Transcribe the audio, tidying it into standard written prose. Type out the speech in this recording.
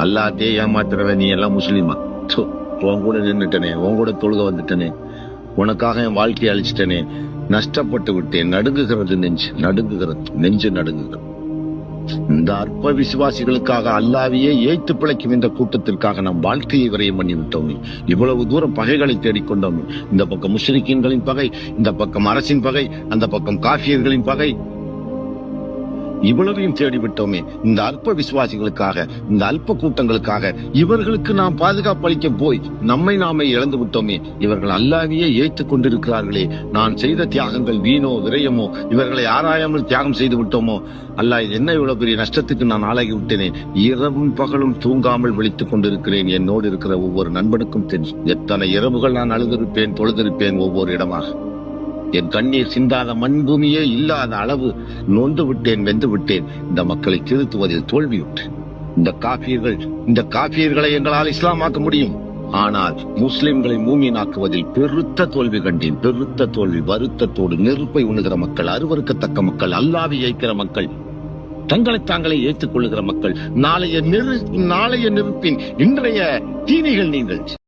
அல்லாத்தையே ஏமாத்துறவ நீ எல்லாம் முஸ்லீமா? உன் கூட நின்றுட்டனே, உன் கூட தொழுக வந்துட்டனே, உனக்காக என் வாழ்க்கையை அழிச்சிட்டனே, நஷ்டப்பட்டு விட்டேன். நடுங்குகிறது நெஞ்சு நடுங்குகிறது. இந்த அற்ப விசுவாசிகளுக்காக அல்லாவையே ஏய்த்து பிழைக்கும் இந்த கூட்டத்திற்காக நாம் வாழ்க்கையை விரயம் பண்ணி விட்டோமே. இவ்வளவு தூரம் பகைகளை தேடிக்கொண்டோமே. இந்த பக்கம் முஷ்ரிக்கீன்களின் பகை, இந்த பக்கம் அரசின் பகை, அந்த பக்கம் காஃபியர்களின் பகை, இவ்வளவையும் தேடிவிட்டோமே. இந்த அல்ப விசுவாசிகளுக்காக, இந்த அல்ப கூட்டங்களுக்காக இவர்களுக்கு நாம் பாதுகாப்பு அளிக்க போய் நம்மை நாமே இழந்து விட்டோமே. இவர்கள் அல்லாஹ்வையே ஏற்றுக் கொண்டிருக்கிறார்களே. நான் செய்த தியாகங்கள் வீணோ விரயமோ? இவர்களை ஆராயாமல் தியாகம் செய்து விட்டோமோ? அல்லாஹ், என்ன இவ்வளவு பெரிய நஷ்டத்துக்கு நான் ஆளாகி விட்டேனே. இரவும் பகலும் தூங்காமல் விழித்துக் கொண்டிருக்கிறேன். என்னோடு இருக்கிற ஒவ்வொரு நண்பனுக்கும் தெரியும் எத்தனை இரவுகள் நான் அழுதிருப்பேன், தொழுதிருப்பேன். ஒவ்வொரு இடமாக என் கண்ணீர் சிந்தாத மண்பூமியே இல்லாத அளவு நொந்து விட்டேன், வெந்து விட்டேன். இந்த மக்களை திருத்துவதில் தோல்வியுற்றேன். இந்த காபியர்களை எங்களால் இஸ்லாமாக்க முடியும், ஆனால் முஸ்லிம்களை மூமினாக்குவதில் பெருத்த தோல்வி கண்டேன். பெருத்த தோல்வி. வருத்தத்தோடு நெருப்பை உண்ணுகிற மக்கள், அருவருக்கத்தக்க மக்கள், அல்லாஹ்வை ஏய்க்கிற மக்கள், தங்களை தாங்களே ஏற்றுக் கொள்ளுகிற மக்கள், நாளைய நெருப்பின் இன்றைய தீனிகள் நீங்கள்.